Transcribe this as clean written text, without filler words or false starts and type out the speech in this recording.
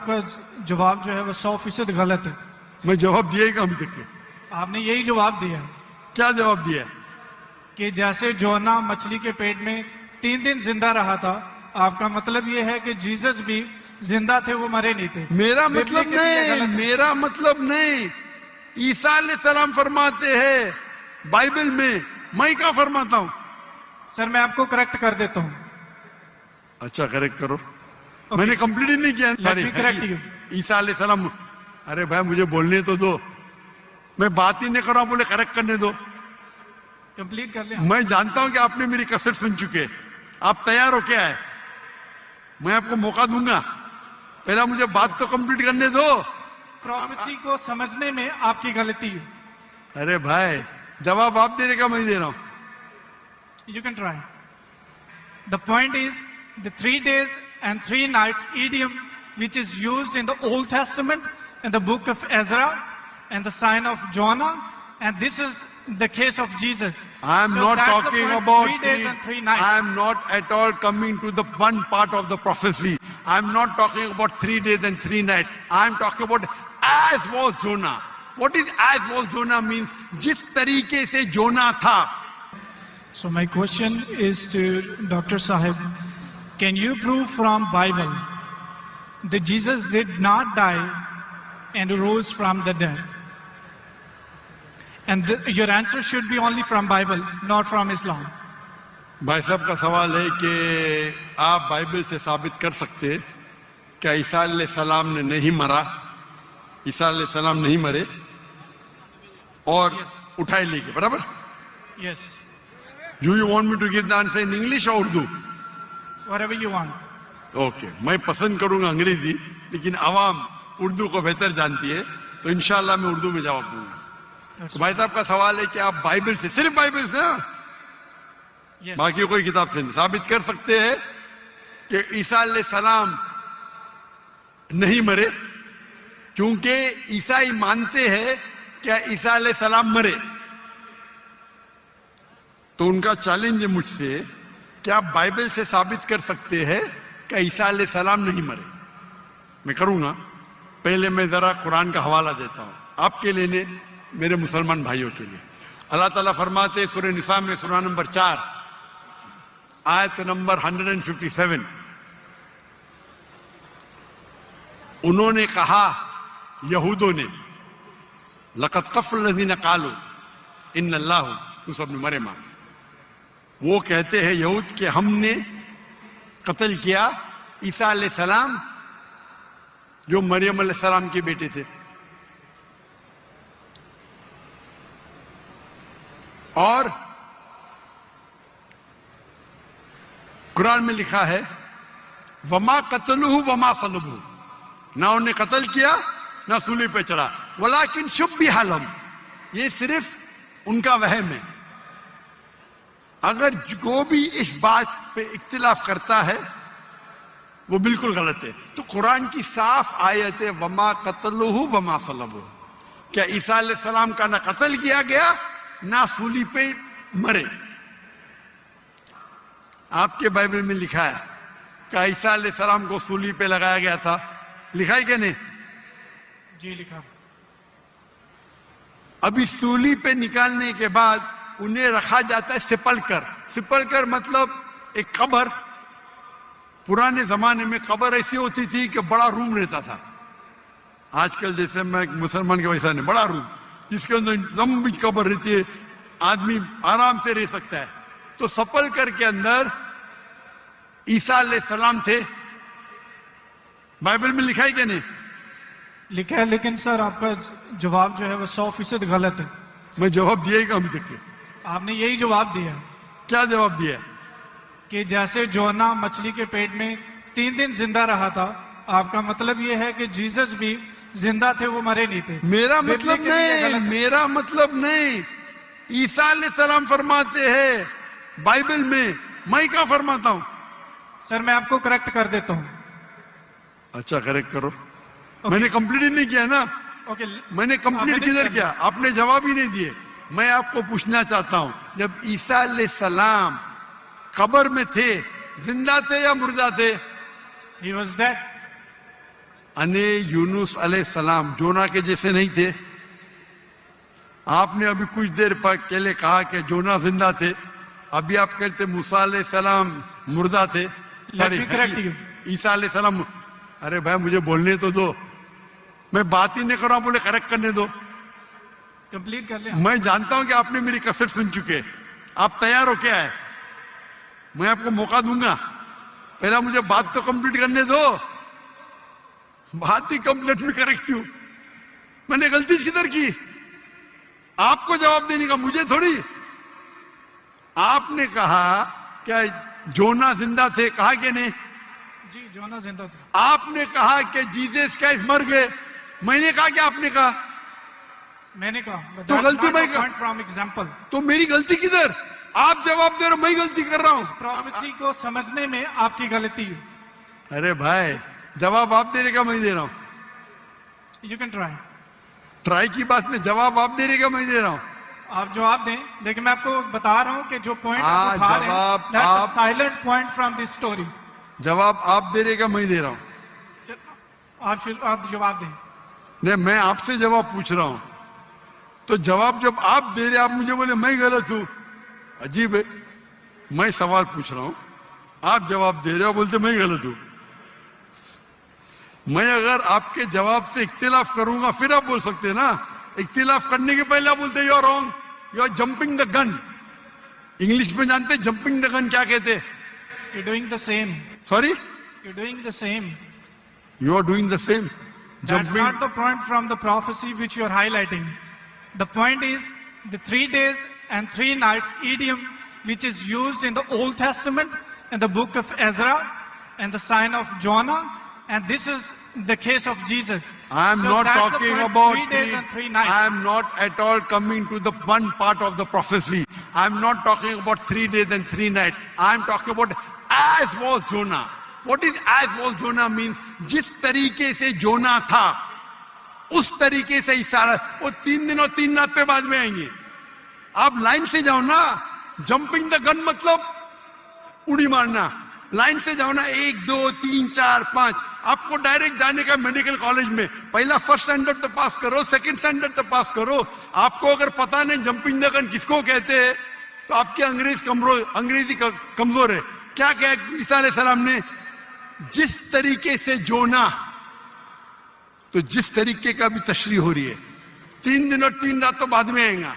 का जवाब जो है वो 100% गलत है। मैं जवाब दिया ही अभी तक के। आपने यही जवाब दिया है क्या जवाब दिया? कि जैसे जोना मछली के पेट में 3 दिन जिंदा रहा था, आपका मतलब ये है कि जीसस भी जिंदा थे, वो मरे नहीं थे। मेरा मतलब नहीं, मेरा मतलब नहीं। ईसा अलैहिस्सलाम फरमाते हैं बाइबल में, मैं क्या फरमाता हूं? सर मैं आपको करेक्ट कर देता हूं। अच्छा करेक्ट करो। मैंने कंप्लीट ही नहीं किया। Correct you. ईसा अलैहिस्सलाम, अरे भाई मुझे बोलने तो दो, मैं बात ही नहीं कर रहा हूं, बोले करेक्ट करने दो। कंप्लीट कर लिया। मैं जानता हूं कि आपने मेरी कसर सुन चुके, आप तैयार हो क्या है? मैं आपको मौका दूंगा, पहला मुझे बात तो कंप्लीट करने दो। प्रोफेसी को समझने में आपकी गलती है। अरे भाई जवाब आप देने का मैं दे रहा हूं। You can try. The point is the 3 days and 3 nights idiom which is used in the Old Testament in the book of Ezra and the sign of Jonah, and this is the case of Jesus. I am So not that's the talking point, about 3 days and 3 nights. I am not at all coming to the one part of the prophecy. I am not talking about 3 days and 3 nights. I am talking about as was Jonah. What is as was Jonah means? जिस तरीके से जोना था। So my question is to Dr. Sahib, can you prove from Bible that Jesus did not die and rose from the dead? And your answer should be only from Bible, not from Islam. भाई साहब का सवाल है कि आप Bible से साबित कर सकते हैं क्या ईसा अलैहिस्सलाम ने नहीं मरा, ईसा अलैहिस्सलाम नहीं मरे और उठाए ले गए, बराबर? Yes. Do you want me to give the answer in English or Urdu? Whatever you want. Okay मैं पसंद करूंगा अंग्रेजी, लेकिन आवाम उर्दू को बेहतर जानती है, तो इंशाल्लाह मैं उर्दू में जवाब दूंगा। तो भाई साहब का सवाल है कि आप बाइबल से, सिर्फ बाइबल से, Yes. बाकी कोई किताब से नहीं साबित कर सकते हैं कि ईसा अलैहिस्सलाम नहीं मरे, क्योंकि ईसाई मानते हैं क्या ईसा अलैहिस्सलाम मरे। तो उनका चैलेंज है मुझसे, क्या आप बाइबल से साबित कर सकते हैं कि ईसा अलैहिस्सलाम नहीं मरे? मैं करूंगा। पहले मैं जरा कुरान का हवाला देता हूं आपके लिए, मेरे मुसलमान भाइयों के लिए। अल्लाह ताला फरमाते हैं सूरह निसा में, सूरा नंबर 4 आयत नंबर 157, उन्होंने कहा, यहूदों ने, लक़द कफ़ल लज़ीना क़ालू इन्नल्लाहु यूसुफ इब्न मरियम, वो कहते हैं यहूद के हमने कत्ल किया ईसा अलैहिस्सलाम जो मरियम अलैहिस्सलाम के बेटे थे। और कुरान में लिखा है वमा कतलुहु वमा सलबुहु, ना उन्हें कत्ल किया ना सूली पे चढ़ा, वलाकिन शुब्बिहा लहुम, ये सिर्फ उनका वहम है। अगर जो भी इस बात पे इख्तिलाफ करता है वो बिल्कुल गलत है। तो कुरान की साफ आयत है वमा कतलुहु वमा सलबुहु, क्या ईसा अलैहिस्सलाम का ना कत्ल किया गया ना सूली पे मरे। आपके बाइबल में लिखा है क्या ईसा अलैहिस्सलाम को सूली पे लगाया गया था? लिखा है क्या नहीं? जी लिखा। अभी सूली पे निकालने के बाद उन्हें रखा जाता है सिपल कर। सिपल कर मतलब एक कब्र। पुराने जमाने में कब्र ऐसी होती थी कि बड़ा रूम रहता था, आजकल जैसे मैं मुसलमान के वैसा नहीं, बड़ा रूम जिसके अंदर लंबी कब्र रहती है, आदमी आराम से रह सकता है। तो सपल कर के अंदर ईसा अलैहिस्सलाम थे। बाइबल में लिखा है क्या नहीं? लिखा है, लेकिन सर आपका जवाब जो है वो 100% गलत है। मैं जवाब दिया ही अभी तक के। आपने यही जवाब दिया। क्या जवाब दिया? कि जैसे जोना मछली के पेट में 3 दिन जिंदा रहा था, आपका मतलब ये है कि जीसस भी जिंदा थे, वो मरे नहीं थे। मेरा मतलब नहीं, मेरा मतलब नहीं। ईसा अलैहिस्सलाम फरमाते हैं बाइबल में, मैं क्या फरमाता हूं? सर मैं आपको करेक्ट कर देता हूं। अच्छा करेक्ट करो। मैंने कंप्लीट ही नहीं किया ना। ओके। मैंने कंप्लीट किधर किया? आपने जवाब ही नहीं दिए। मैं आपको पूछना चाहता हूं, जब ईसा अलैहिस्सलाम कब्र में थे, जिंदा थे या मुर्दा थे? He was dead. अने यूनुस अलैहिस्सलाम जोना के जैसे नहीं थे। आपने अभी कुछ देर पहले कहा कि जोना जिंदा थे, अभी आप कहते मूसा अलैहिस्सलाम मुर्दा थे। Let me correct you. ईसा अलैहिस्सलाम। अरे भाई मुझे बोलने तो दो, मैं बात ही नहीं कर रहा हूं, बोले करेक्ट करने दो। कंप्लीट कर लिया। मैं जानता हूं कि आपने मेरी कसर सुन चुके, आप तैयार हो क्या है? मैं आपको मौका दूंगा, पहला मुझे बात तो कंप्लीट करने दो। बात ही कंप्लीट में करेक्ट हूं। मैंने गलती किधर की? आपको जवाब देने का, मुझे थोड़ी। आपने कहा क्या जोना जिंदा थे, कहा कि नहीं? जी, जोना जिंदा थे। आपने कहा कि जीसस क्राइस्ट मर गए, मैंने कहा कि आपने कहा? मैंने कहा। तो गलती मैं पॉइंट फ्रॉम एग्जांपल। तो मेरी गलती किधर? आप जवाब दे रहे हो, मैं गलती कर रहा हूं। प्रोफेसी को समझने में आपकी गलती है। अरे भाई जवाब आप दे रहे का मैं दे रहा हूं। You can try. ट्राई की बात में जवाब आप दे रहे का मैं दे रहा हूं। आप जवाब दें, लेकिन मैं आपको बता रहा हूं कि जो पॉइंट हाँ, आप उठा रहे जवाब हैं, दैट्स अ आप- silent point from this story. जवाब आप दे रहे का मैं दे रहा हूं। आप जवाब दें। नहीं, मैं आपसे जवाब पूछ रहा हूं, तो जवाब जब आप दे रहे, आप मुझे बोले मैं गलत हूं। अजीब है, मैं सवाल पूछ रहा हूं, आप जवाब दे रहे हो, बोलते मैं गलत हूं। मैं अगर आपके जवाब से इख्तिलाफ करूंगा फिर आप बोल सकते हैं ना। इख्तिलाफ करने के पहले आप बोलते you are wrong, you are jumping the gun. English में जानते जंपिंग द गन क्या कहते? You're doing the same. Sorry, You're doing the same. You are doing the same. That's not the point from the prophecy which you are highlighting. The point is the 3 days and 3 nights idiom which is used in the Old Testament in the book of Ezra and the sign of Jonah, and this is the case of Jesus. I am So not that's the talking point, about 3 days and 3 nights. I am not at all coming to the one part of the prophecy. I am not talking about 3 days and 3 nights. I am talking about as was Jonah. What is as was Jonah means? जिस तरीके से जोना था उस तरीके से ही सारा, वो 3 दिन और 3 रात पे बाद में आएंगे। आप लाइन से जाओ ना। जंपिंग द गन मतलब उड़ी मारना। लाइन से जाओ ना, 1 2 3 4 5। आपको डायरेक्ट जाने का मेडिकल कॉलेज में पहला फर्स्ट स्टैंडर्ड तो पास करो, सेकंड स्टैंडर्ड तो पास करो। आपको अगर पता नहीं जंपिंग द गन किसको कहते हैं तो आपकी अंग्रेजी कमजोर है। क्या कहा ईसा अलैहिस्सलाम ने? जिस तरीके से जोना, तो जिस तरीके का भी तशरीह हो रही है, 3 दिन और 3 रात तो बाद में आएगा।